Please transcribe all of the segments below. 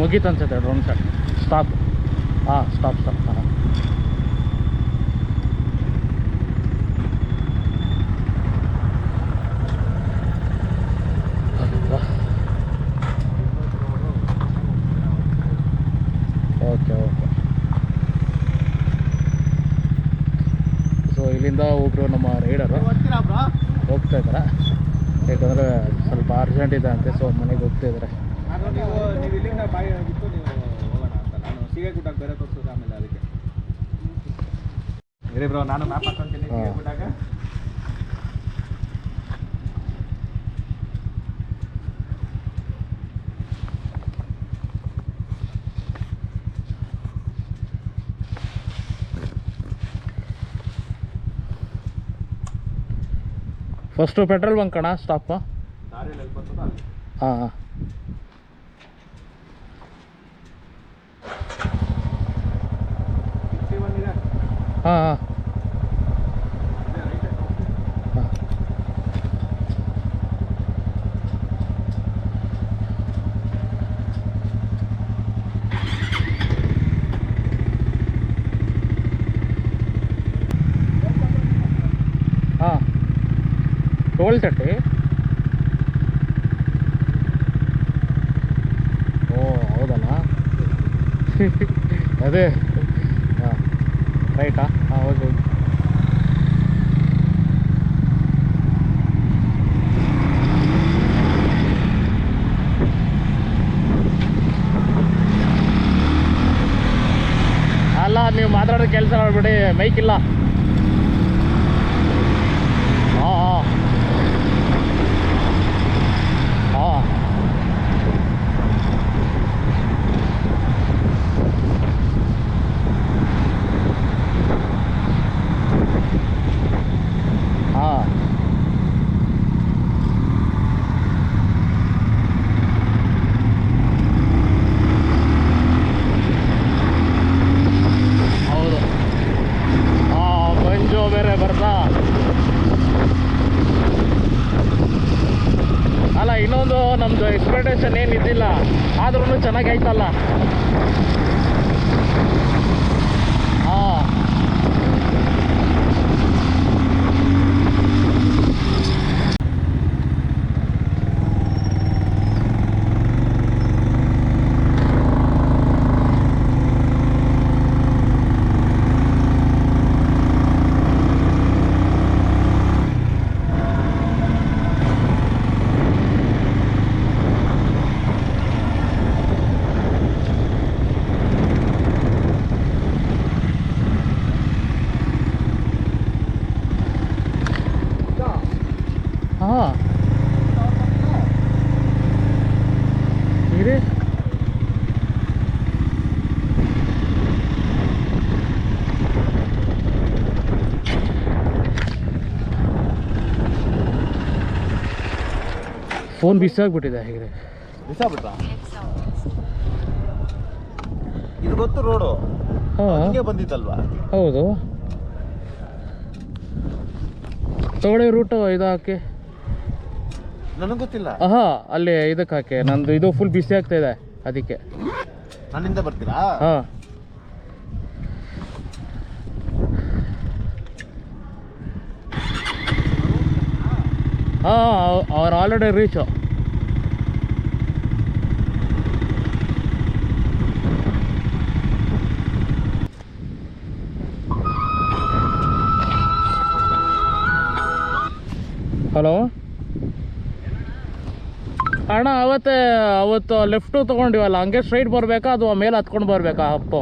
ಮುಗೀತು ಅನ್ಸುತ್ತೆ drone shot. Stop. Stop ಹಾಂ. ಓಕೆ ಸೊ ಇಲ್ಲಿಂದ ಒಬ್ಬರು ನಮ್ಮ ರೈಡರು ಹೋಗ್ತಾ ಇದ್ದಾರೆ, ಯಾಕಂದರೆ ಸ್ವಲ್ಪ ಅರ್ಜೆಂಟ್ ಇದೆ ಅಂತೆ. ಸೊ ಮನೆಗೆ ಹೋಗ್ತಾ ಇದ್ದಾರೆ. ನಾನು ಮ್ಯಾಪ್ ಹಾಕೊಂತೀನಿ. ಫಸ್ಟು ಪೆಟ್ರೋಲ್ ಬಂಕ್ ಕಣ ಸ್ಟಾಪ್. ಹಾಂ ಹಾಂ ಹಾಂ 12:30. ಓ ಹೌದಲ್ಲ. ಅದೇ ಹಾಂ ರೈಟಾ? ಹಾಂ ಹೋಗಿ. ಅಲ್ಲ ನೀವು ಮಾತಾಡೋ ಕೆಲಸ ಮಾಡ್ಬಿಡಿ, ಮೈಕ್ ಇಲ್ಲ. ಇನ್ನೊಂದು ನಮ್ಮದು ಎಕ್ಸ್ಪೆಕ್ಟೇಷನ್ ಏನಿದ್ದಿಲ್ಲ, ಆದ್ರೂ ಚೆನ್ನಾಗಿ ಆಯ್ತಲ್ಲ. ಹಾಂ ಫೋನ್ ಬಿಸಾಗ್ಬಿಟ್ಟಿದೆ. ಹೇಗೆ ಬಿಸಾಗ್ಬಿಟ್ಟ? ಇದು ಗೊತ್ತು ರೋಡು. ಹಾಗೆ ಬಂದಿದ್ದಲ್ವಾ? ಹೌದು, ತಗೊಳ್ಳಿ ರೂಟು ಇದು ಹಾಕಿ. ನನಗೆ ಗೊತ್ತಿಲ್ಲ. ಅಲ್ಲಿ ಇದಕ್ಕೆ ಹಾಕಿ. ನಂದು ಇದು ಫುಲ್ ಬಿಸಿ ಆಗ್ತಾ ಇದೆ, ಅದಕ್ಕೆ. ನನ್ನಿಂದ ಬರ್ತೀರಾ? ಹಾಂ ಅವ್ರು ಆಲ್ರೆಡಿ ರೀಚು. ಹಲೋ ಅಣ್ಣ, ಅವತ್ತು ಲೆಫ್ಟು ತೊಗೊಂಡಿವಲ್ಲ, ಹಂಗೆ ಸ್ಟ್ರೈಟ್ ಬರಬೇಕಾ ಅದು ಮೇಲೆ ಹತ್ಕೊಂಡು ಬರಬೇಕಾ ಅಪ್ಪು?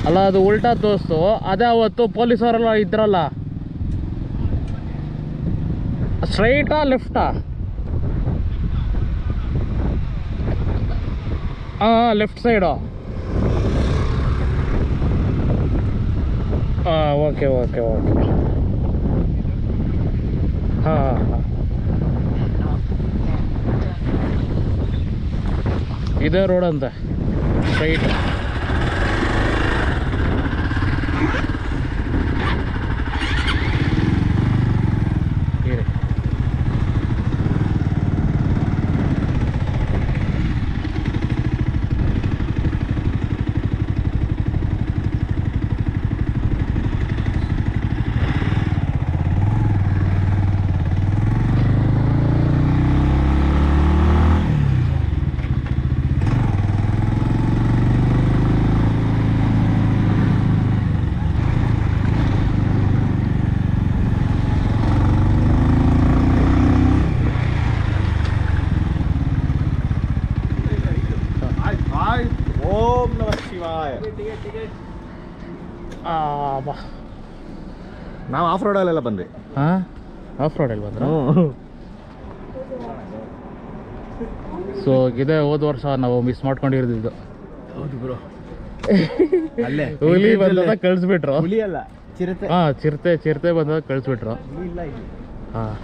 ಅಲ್ಲ ಅದು ಉಲ್ಟಾ ತೋರಿಸ್ತು. ಅದೇ ಅವತ್ತು ಪೊಲೀಸವರೆಲ್ಲ ಇದ್ರಲ್ಲ, ಸ್ಟ್ರೈಟಾ ಲೆಫ್ಟಾ? Left side. ಓಕೆ ಹಾಂ ಇದೇ ರೋಡ್ ಅಂತ ಸ್ಟ್ರೈಟ್. ಬಾ. ನಾವು ಆಫ್ ರೋಡಲ್ಲೆಲ್ಲ ಬಂದ್ವಿ. ಹಾಂ, ಆಫ್ ರೋಡಲ್ಲಿ ಬಂದ್ರ? ಸೊ ಇದೇ ಹೋದ ವರ್ಷ ನಾವು ಮಿಸ್ ಮಾಡ್ಕೊಂಡಿರೋದು. ಹೌದು ಬ್ರೋ. ಅಲ್ಲೇ ಹುಲಿ ಬಂದಾಗ ಕಳಿಸ್ಬಿಟ್ರು. ಹುಲಿ ಅಲ್ಲ, ಚಿರತೆ. ಹಾಂ, ಚಿರತೆ ಬಂದಾಗ ಕಳಿಸ್ಬಿಟ್ರು. ಇಲ್ಲ ಹಾಂ.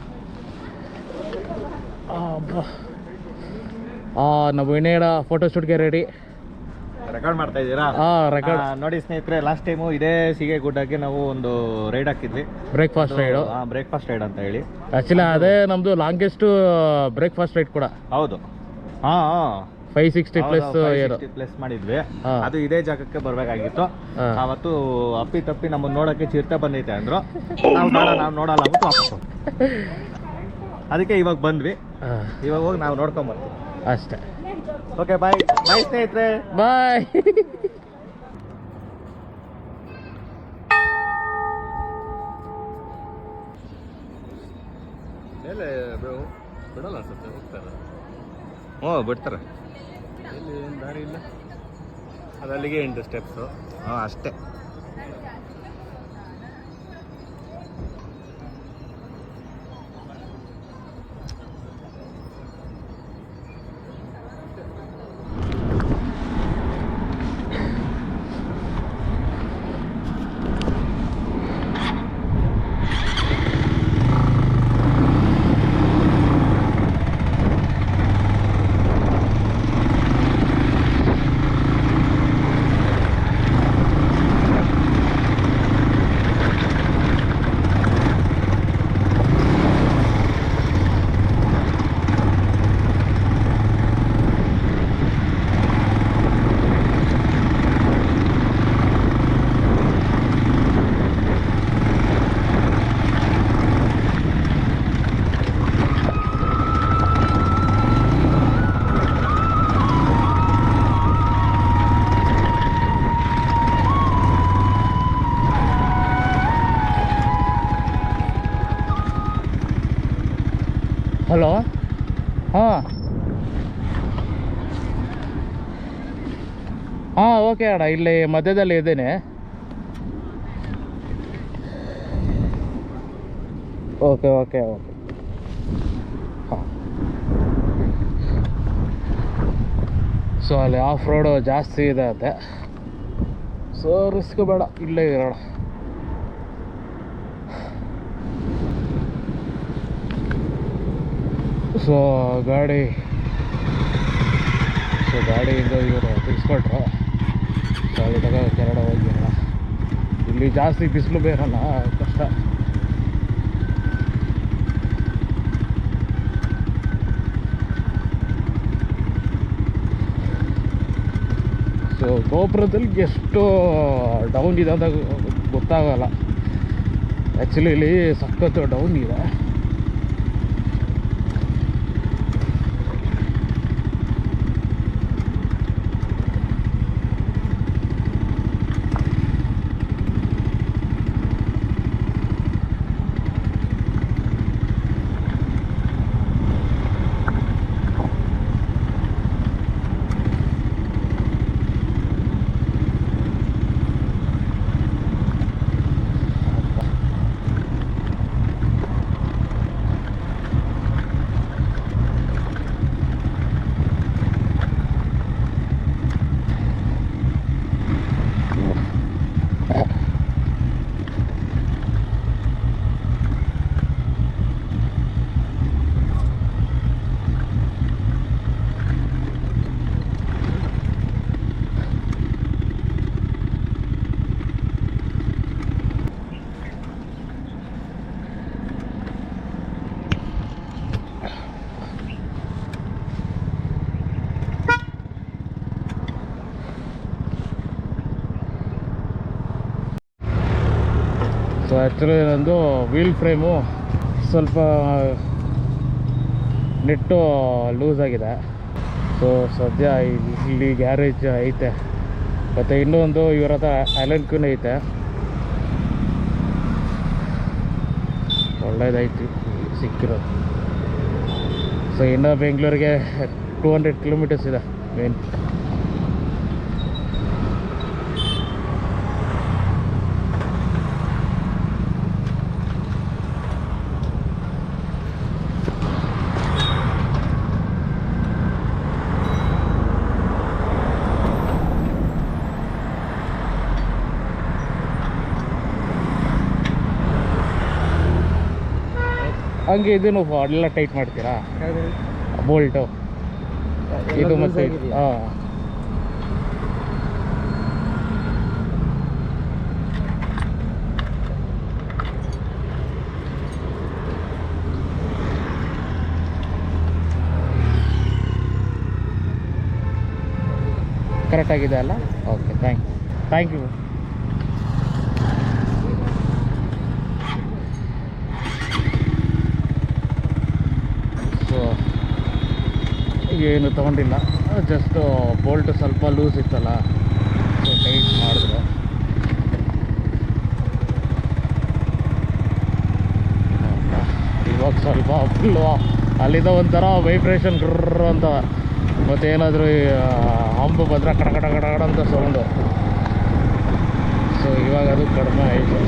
ನಮ್ಮ ವಿನಯನ ಫೋಟೋ ಶೂಟ್ಗೆ ರೆಡಿ. ರೆಕಾರ್ಡ್ ಮಾಡ್ತಾ ಇದ್ದೀರಾ? ರೆಕಾರ್ಡ್ ನೋಡಿ ಸ್ನೇಹಿತರೆ, ಲಾಸ್ಟ್ ಟೈಮು ಇದೇ ಸೀಗೆ ಗುಡ್ಡಕ್ಕೆ ನಾವು ಒಂದು ರೈಡ್ ಹಾಕಿದ್ವಿ. Breakfast raid. ಬ್ರೇಕ್ಫಾಸ್ಟ್ ರೈಡ್ ಅಂತ ಹೇಳಿ. ಆ್ಯಕ್ಚುಲಿ ಅದೇ ನಮ್ಮದು ಲಾಂಗೆಸ್ಟ್ ಬ್ರೇಕ್ಫಾಸ್ಟ್ ರೈಡ್ ಕೂಡ. ಹೌದು. ಹಾಂ, 560 ಪ್ಲಸ್ ಮಾಡಿದ್ವಿ. ಅದು ಇದೇ ಜಾಗಕ್ಕೆ ಬರ್ಬೇಕಾಗಿತ್ತು. ಅವತ್ತು ಅಪ್ಪಿ ತಪ್ಪಿ ನಮ್ಮನ್ನ ನೋಡಕ್ಕೆ ಚಿರತೆ ಬಂದೈತೆ ಅಂದ್ರು. ನಾವು ನೋಡಲ್ಲ ಅಂದ್ಬಿಟ್ಟು ವಾಪಸ್ ಹೋಗ್ತೀವಿ. ಅದಕ್ಕೆ ಇವಾಗ ಬಂದ್ವಿ. ಇವಾಗ ಹೋಗಿ ನಾವು ನೋಡ್ಕೊಂಬರ್ತೀವಿ ಅಷ್ಟೇ. ಓಕೆ, ಬಾಯ್ ಸ್ನೇಹಿತರೆ, ಬಾಯ್. ಮೇಲೆ ಬಿಡಲ್ಲ ಅನ್ಸುತ್ತೆ, ಹೋಗ್ತಾರೆ. ಬಿಡ್ತಾರೆ. ಎಲ್ಲಿ ಏನು ದಾರಿ ಇಲ್ಲ, ಅದು ಅಲ್ಲಿಗೆ ಎಂಟು ಸ್ಟೆಪ್ಸು. ಅಷ್ಟೇ. ಹಲೋ. ಓಕೆ ಅಣ್ಣ, ಇಲ್ಲಿ ಮಧ್ಯದಲ್ಲಿ ಇದ್ದೇನೆ. ಓಕೆ. ಸೊ ಅಲ್ಲಿ ಆಫ್ ರೋಡು ಜಾಸ್ತಿ ಇದೆ ಅಂತೆ. ಸೊ ರಿಸ್ಕ್ ಬೇಡ, ಇಲ್ಲೇ ಇರೋಣ. ಸೊ ಗಾಡಿಯಿಂದ ಇವರು ತಿಳಿಸ್ಕೊಟ್ರು. ಸೊ ಅಲ್ಲಿ ಕೆರಡ ಹೋಗಿರೋಣ. ಇಲ್ಲಿ ಜಾಸ್ತಿ ಬಿಸಿಲು ಬೇರಲ್ಲ, ಕಷ್ಟ. ಸೊ ಗೋಪುರದಲ್ಲಿ ಎಷ್ಟು ಡೌನ್ ಇದೆ ಅಂತ ಗೊತ್ತಾಗಲ್ಲ. ಆ್ಯಕ್ಚುಲಿ ಇಲ್ಲಿ ಸಖತ್ತು ಡೌನ್ ಇದೆ. ಸೊ ಆ್ಯಕ್ಚುಲಿ ನಂದು ವೀಲ್ ಫ್ರೇಮು ಸ್ವಲ್ಪ ನೆಟ್ಟು ಲೂಸ್ ಆಗಿದೆ. ಸೊ ಸದ್ಯ ಇಲ್ಲಿ ಗ್ಯಾರೇಜ್ ಐತೆ. ಮತ್ತು ಇನ್ನೊಂದು ಇವ್ರ ಹತ್ರ ಅಲೆನ್ಕ್ಯೂ ಐತೆ, ಒಳ್ಳೇದೈತಿ ಸಿಕ್ಕಿರೋದು. ಸೊ ಇನ್ನು ಬೆಂಗಳೂರಿಗೆ 200 ಕಿಲೋಮೀಟರ್ಸ್ ಇದೆ ಮೇನ್. ಹಂಗೆ ಇದನ್ನು ಎಲ್ಲ ಟೈಟ್ ಮಾಡ್ತೀರಾ ಬೋಲ್ಟು ಇದು ಮತ್ತೆ ಹಾಂ ಕರೆಕ್ಟಾಗಿದೆ ಅಲ್ಲ ಓಕೆ ಥ್ಯಾಂಕ್ ಯು ಸೊ ಏನು ತೊಗೊಂಡಿಲ್ಲ ಜಸ್ಟ್ ಬೋಲ್ಟ್ ಸ್ವಲ್ಪ ಲೂಸ್ ಇತ್ತಲ್ಲ ಸೊ ಟೈಟ್ ಮಾಡಿದ್ರು ಇವಾಗ ಸ್ವಲ್ಪ ಫುಲ್ಲು ಅಲ್ಲಿಂದ ಒಂಥರ ವೈಬ್ರೇಷನ್ ಗ್ರರ್ ಅಂತ ಮತ್ತು ಏನಾದರೂ ಹಂಬು ಬಂದರೆ ಕಡ ಕಡ ಕಡ ಕಡ ಅಂತ ಸೌಂಡು ಸೊ ಇವಾಗ ಅದು ಕಡಿಮೆ ಆಯಿತು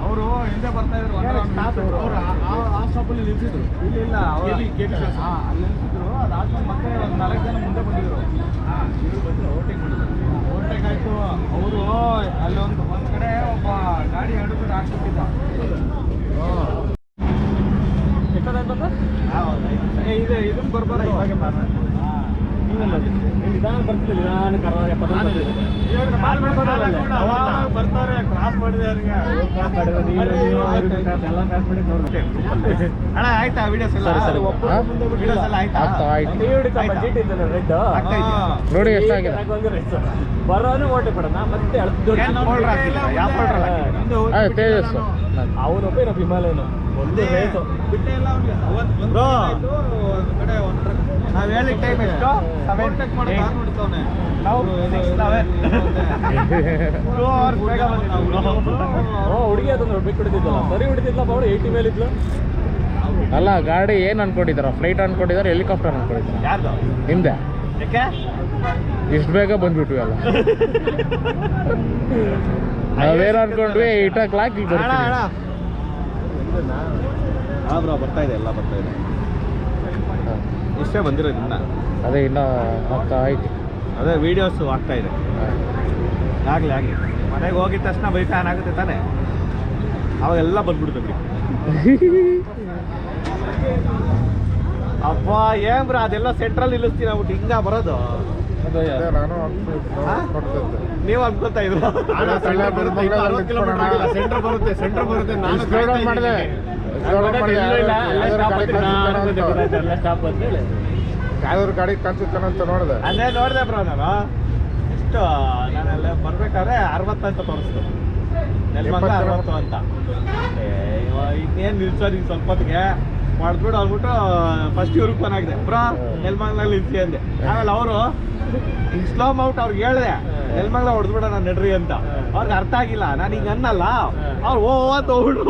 ಅವರು ಹಿಂದೆ ಬರ್ತಾ ಇದ್ರು ಆ ಸ್ಟಾಪಲ್ಲಿ ನಿಲ್ಸಿದ್ರು ಇಲ್ಲ ಅಲ್ಲಿ ನಿಲ್ಸಿದ್ರು ಅದಾದ್ಮೇಲೆ ಮತ್ತೆ ಒಂದು 4 ಜನ ಮುಂದೆ ಬಂದಿದ್ರು ಓವರ್ಟೇಕ್ ಆಯ್ತು ಅವರು ಅಲ್ಲೊಂದು ಒಂದ್ ಕಡೆ ಒಬ್ಬ ಗಾಡಿ ಅಡುಗೆ ಹಾಕ್ಬಿಟ್ಟಿದ್ದ ಇದೆ ಇದನ್ನ ಬರ್ಬಾರ ಇವಾಗ ಬರ್ತಾರೆ ಕ್ರಾಸ್ ಮಾಡಿದೆ ಅಣ್ಣ ಆಯ್ತಾ ವಿಡಿಯೋಸ್ ಎಲ್ಲ ನೋಡಿ ಎಷ್ಟಾಗಿದೆ ಬರೋನು ಓಟೆ ಕೊಡೋಣ ಮತ್ತೆ ತೇಜಸ್ ಅವನೊಬ್ಬ ಏನೋ ಹಿಮಾಲಯನು ಒಂದು ರೇಸು ಬಿಟ್ಟೆ ಎಲ್ಲ ನಾವ್ ಹೇಳಿದ ಟೈಮ್ ಎಷ್ಟು 7 ನೋಡ್ತಾವನೆ ನಾವು 2 hours ಬೇಗ ಹುಡುಗಿ ಅದನ್ನ ಬಿಟ್ಟು ಹೊಡಿತಿದ್ದಲ್ಲ ಸರಿ ಹೊಡಿತಿದ್ಲಪ್ಪ ಅವಳು 80 ಮೇಲೆ ಇದ್ಲು ಅಲ್ಲ ಗಾಡಿ ಏನು ಅನ್ಕೊಂಡಿದ್ದಾರ ಫ್ಲೈಟ್ ಅನ್ಕೊಂಡಿದ್ದಾರೆ ಹೆಲಿಕಾಪ್ಟರ್ ಅನ್ಕೊಂಡಿದ್ದಾರೆ ಯಾರ್ದು ನಿಮ್ದೆ ಯಾಕೆ ಇಷ್ಟು ಬೇಗ ಬಂದ್ಬಿಟ್ವಿ ಅಲ್ಲ ನಾವೇನು ಅನ್ಕೊಂಡ್ವಿ 8 o'clock ಈಗ ಬರ್ತೀವಿ ಬ್ರೋ ಬರ್ತಾ ಇದೆ ಎಲ್ಲ ಬರ್ತಾ ಇದೆ ಇಷ್ಟೇ ಬಂದಿರೋದು ಇನ್ನ ಅದೇ ಇನ್ನ ಆಗ್ತಾ ಆಯ್ತು ಅದೇ ವೀಡಿಯೋಸ್ ಆಗ್ತಾ ಇದೆ ಆಗಲಿ ಮನೆಗೆ ಹೋಗಿದ ತಕ್ಷಣ ಬೈ ಫ್ಯಾನ್ ಆಗುತ್ತೆ ತಾನೆ ಅವಾಗೆಲ್ಲ ಬಂದ್ಬಿಡ್ತೇವೆ ಅಪ್ಪ ಏನ್ ಬ್ರೋ ಅದೆಲ್ಲ ಸೆಂಟ್ರಲ್ ನಿಲ್ಲಿಸ್ತೀನಿ ಆಗ್ಬಿಟ್ಟು ಹಿಂಗ ಬರೋದು ನೀವು ಅನ್ಕೋತಾ ಇದ್ರು ಸೆಂಟ್ರ್ ಬರುತ್ತೆ ನಾನು ಮಾಡಿದೆ ಯಾವ್ದಾದ್ರು ಗಾಡಿ ಕಾಣಿಸುತ್ತಾನಂತ ನೋಡಿದೆ ಅದೇ ನೋಡಿದೆ ಬ್ರೋ ನಾನು ಎಷ್ಟು ನಾನೆಲ್ಲ ಬರ್ಬೇಕಾದ್ರೆ 60 ಅಂತ ತೋರಿಸ್ತು ನೆಲಮಂಗಲ 60 ಅಂತ ಇನ್ನೇನು ನಿಲ್ಸೋದು ಈಗ ಸ್ವಲ್ಪ ಹೊತ್ತಿಗೆ ಮಾಡ್ಬಿಟ್ಟು ಅಂದ್ಬಿಟ್ಟು ಫಸ್ಟ್ ಇವ್ರಿಗೆ ಫೋನ್ ಆಗಿದೆ ಬ್ರೋ ನೆಲಮಂಗಲಲ್ಲಿ ನಿಲ್ಸಿ ಅಂದೆ ಆಮೇಲೆ ಅವರು ಈಗ ಸ್ಲೋ ಔಟ್ ಅವ್ರಿಗೆ ಹೇಳಿದೆ ನೆಲಮಂಗಲ ಹೊಡೆದ್ಬಿಡ ನಾನು ನಡ್ರಿ ಅಂತ ಅವ್ರಿಗೆ ಅರ್ಥ ಆಗಿಲ್ಲ ನಾನು ಹಿಂಗೆ ಅನ್ನಲ್ಲ ಅವ್ರು ಓ ಅಂತ ಹೋಗ್ಬಿಟ್ರು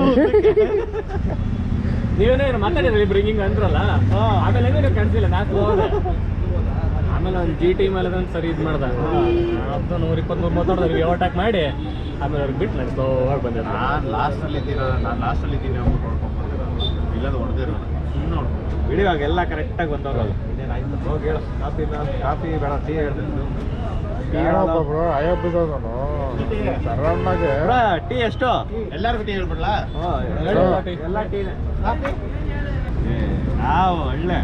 ನೀವೇನೋ ಮಾತಾಡಿದ್ರಿ ಇಬ್ರು ಹಿಂಗೆ ಅಂದ್ರಲ್ಲ ಆಮೇಲೆ ಹೆಂಗೆ ಕಾಣಿಸಿಲ್ಲ ನಾಲ್ಕು ಹೋದೆ ಆಮೇಲೆ ಒಂದು GT ಮೇಲೆ ಸರಿ ಇದು ಮಾಡ್ದೆ 120-130 ಮಾತಾಡಿದ್ರಿ ಓವರ್ಟೇಕ್ ಮಾಡಿ ಆಮೇಲೆ ಅವ್ರಿಗೆ ಬಿಟ್ಟು ನಾನು ಸ್ಲೋವಾಗಿ ಬಂದೆ ನಾನು ಲಾಸ್ಟಲ್ಲಿ ಇದ್ದೀನಿ ಅಂದ್ಬಿಟ್ಟು ಹೊಡ್ಕೊಂಡ್ಬಂದೆ ಇಲ್ಲದ ಹೊಡೆದಿರೋ ಸುಮ್ಮನೆ ಬಿಡಿವಾಗ ಎಲ್ಲ ಕರೆಕ್ಟಾಗಿ ಬಂದವ್ರಲ್ಲ ಇನ್ನೇನಾಯ್ತು ಹೋಗಿ ಹೇಳು ಕಾಫಿ ಬೇಡ ಟೀ ಹೇಳ್ತಿದ್ದು ಟೀ ಎಷ್ಟು ಎಲ್ಲರಿಗೂ ಟೀ ಹೇಳ್ಬಿಡ್ಲಾ ಎಲ್ಲ ಟೀನೇ ನಾವು ಒಳ್ಳೆ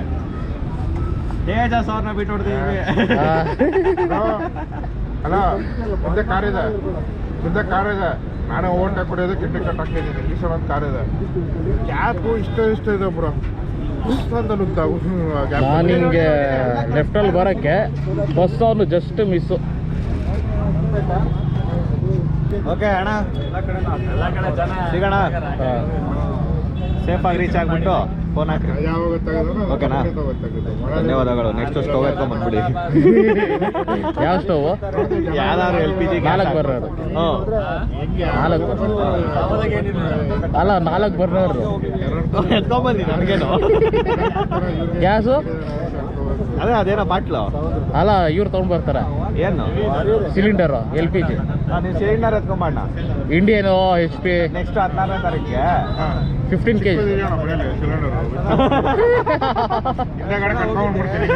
ತೇಜಸ್ ಅವ್ರನ್ನ ಬಿಟ್ಟು ಹೊಡ್ತೀವಿ ಅಲ್ಲ ಮುಂದೆ ಕಾರ್ ಇದೆ ನಾನೇ ಓವರ್ಟೇಕ್ ಕೊಡೋದಕ್ಕೆ ಟಿಕೆಟ್ ಹಾಕಿದ್ದೀನಿ ಈ ಸಲ ಒಂದು ಕಾರ್ ಇದೆ ಕ್ಯಾಬು ಇಷ್ಟ ಇದೆ ಬ್ರೋ ಅಂತ ನುಗ್ತಾವು ನಾನು ಹಿಂಗೆ ಲೆಫ್ಟಲ್ಲಿ ಬರೋಕ್ಕೆ ಬಸ್ ಅವನು ಜಸ್ಟ್ ಮಿಸ್ಸು ಓಕೆ ಅಣ್ಣ ಎಲ್ಲ ಕಡೆ ಜನ ಸಿಗೋಣ ಸೇಫಾಗಿ ರೀಚ್ ಆಗ್ಬಿಟ್ಟು ಫೋನ್ ಹಾಕ್ರಿ. ಯಾವಾಗ ತೆಗೆದ್ರು ಓಕೆನಾ? ಧನ್ಯವಾದಗಳು. ನೆಕ್ಸ್ಟ್ ಸ್ಟವ್ ಎತ್ಕೊಂಡ್ ಬಂದ್ಬಿಡಿ. ಯಾವ ಸ್ಟವ್? ಯಾರು LPG 4 ಬರ್ನರ್. ಹ್ಞೂ 4 ಅಲ್ಲ 4 ಬರ್ನರ್ ಎತ್ಕೊಂಬಂದಿ ನನಗೇನು. ಗ್ಯಾಸು ಅದೇನೋ ಬಾಟ್ಲು ಅಲ್ಲ ಇವ್ರು ತೊಗೊಂಡು ಬರ್ತಾರೆ ಏನು ಸಿಲಿಂಡರು LPG ನೀವು ಸಿಲಿಂಡರ್ ಎತ್ಕೊಂಬಣ್ಣ. ಇಂಡಿಯನು HP ನೆಕ್ಸ್ಟ್ 16ನೇ ತಾರೀಕಿಗೆ 15 kg. ಹಿಂದೆಗಡೆ ಕರ್ಕೊಂಡ್ಬಿಡ್ತೀನಿ.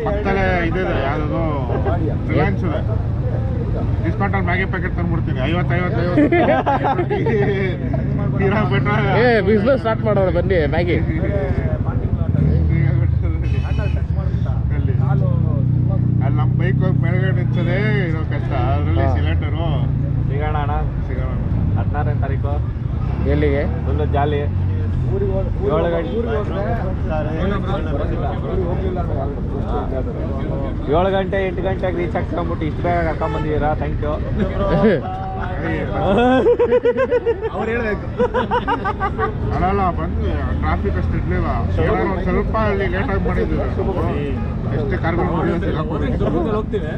ಪಕ್ಕದಲ್ಲೇ ಇದೆ ಯಾವ್ದು ರಿಲಯನ್ಸ್ ಇದೆ. ಡಿಸ್ಕೌಂಟಲ್ಲಿ ಮ್ಯಾಗಿ ಪ್ಯಾಕೆಟ್ ತಂದ್ಬಿಡ್ತೀನಿ 50 ಏ ಬಿಸ್ನೆಸ್ ಸ್ಟಾರ್ಟ್ ಮಾಡೋಣ ಬನ್ನಿ ಮ್ಯಾಗಿ. ಅಲ್ಲಿ ನಮ್ಮ ಬೈಕ್ ಹೋಗಿ ಮೇಲ್ಗಡೆ ನಿಂತದೆ ಇರೋ ಕಷ್ಟ. ಅದರಲ್ಲಿ ಸಿಲಿಂಡರು ಸಿಗೋಣ ಅಣ್ಣ. ಸಿಗೋಣ. 16ನೇ ತಾರೀಕು ಎಲ್ಲಿಗೆ? ಫುಲ್ಲು ಜಾಲಿ. 7 ಗಂಟೆ 8 ಗಂಟೆಗೆ ರೀಚ್ ಆಗ್ಸ್ಕೊಂಬಿಟ್ಟು ಇಷ್ಟು ಬೇಗ ಕರ್ಕೊಂಬಂದಿದ್ದೀರಾ. Thank you. ಅವ್ರು ಹೇಳ್ಬೇಕು. ಅಲ್ಲ ಬಂದು ಟ್ರಾಫಿಕ್ ಅಷ್ಟು ಇರ್ಲಿಲ್ಲ. ಏನಾದ್ರು ಒಂದು ಸ್ವಲ್ಪ ಅಲ್ಲಿ ಲೇಟಾಗಿ ಮಾಡಿದ್ರು ಎಷ್ಟು ಕಾರ್ಗಳು ಹೋಗ್ತೀವಿ.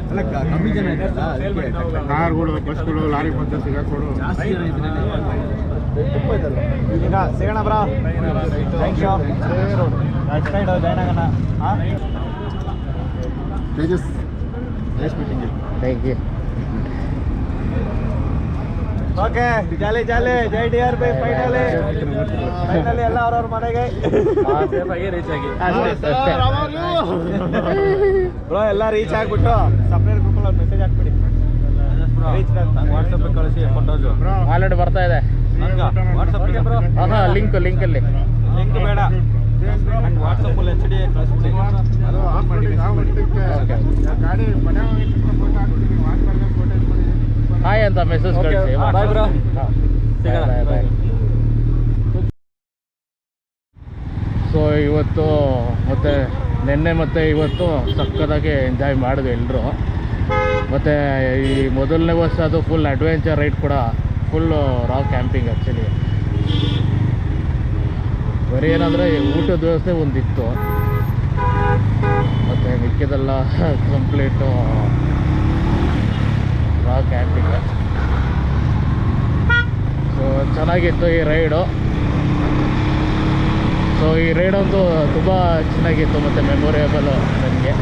ಕಾರ್ಗಳು ಬಸ್ಗಳು ಲಾರಿ ಬಂದು ಸಿಗಾಕೊಡು. ಈಗ ಸಿಗೋಣ bro. Thank you. Next side join ಆಗೋಣ. ಹಾಂ Tejas nice meeting. Thank you. Okay jolly jolly. ಜೈ DRB ಫೈನಲಿ ಎಲ್ಲ ಅವ್ರವ್ರ ಮನೆಗೆ ರೀಚ್ ಆಗಿ ಬ್ರೋ ಎಲ್ಲ ರೀಚ್ ಆಗಿಬಿಟ್ಟು ಸಪ್ರೇಟ್ ಗ್ರೂಪಲ್ಲಿ ಒಂದು ಮೆಸೇಜ್ ಹಾಕ್ಬಿಡಿ. ರೀಚ್ ಅಂತ ವಾಟ್ಸಪ್ ಕಳಿಸಿ ಫೋಟೋಸು. ಆಲ್ರೆಡಿ ಬರ್ತಾ ಇದೆ. ವಾಟ್ಸಪ್ ಹಾಂ ಲಿಂಕಲ್ಲಿ ಲಿಂಕ್ ಬೇಡ. ನಂಗೆ ವಾಟ್ಸಪ್ಪಲ್ಲಿ HD ಕಳಿಸ್ಬಿಡಿ. ಅದು ಹಾಕ್ಬಿಡಿ. ನಾವು ಗಾಡಿ ಮನೆ ಫೋಟೋ ಹಾಕ್ಬಿಡಿ. ವಾಟ್ಸಪ್ಪಲ್ಲಿ ಫೋಟೋ ಇಟ್ಬಿಡಿ. ಹಾಯ್ ಅಂತ ಮೆಸೇಜ್ ಕಳಿಸಿ. Bye bro. ಸಿಗೋಣ. ಬಾಯ್. ಸೊ ಇವತ್ತು ಮತ್ತು ನಿನ್ನೆ ಮತ್ತು ಇವತ್ತು ಸಕ್ಕತ್ತಾಗಿ ಎಂಜಾಯ್ ಮಾಡಿದ್ವಿ ಎಲ್ಲರೂ. ಮತ್ತು ಈ ಮೊದಲನೇ ವರ್ಷ ಅದು ಫುಲ್ ಅಡ್ವೆಂಚರ್ ರೈಡ್ ಕೂಡ ಫುಲ್ಲು ರಾ ಕ್ಯಾಂಪಿಂಗ್ ಆ್ಯಕ್ಚುಲಿ. ಬರೀ ಏನಂದರೆ ಊಟದ ವ್ಯವಸ್ಥೆ ಒಂದಿತ್ತು, ಮತ್ತು ಮಿಕ್ಕಿದೆಲ್ಲ ಕಂಪ್ಲೀಟು ರಾ ಕ್ಯಾಂಪಿಂಗ್. ಸೊ ಚೆನ್ನಾಗಿತ್ತು ಈ ರೈಡು. ಸೊ ಈ ರೈಡ್ ಅಂತೂ ತುಂಬ ಚೆನ್ನಾಗಿತ್ತು ಮತ್ತು ಮೆಮೊರೇಬಲ್ ನನಗೆ.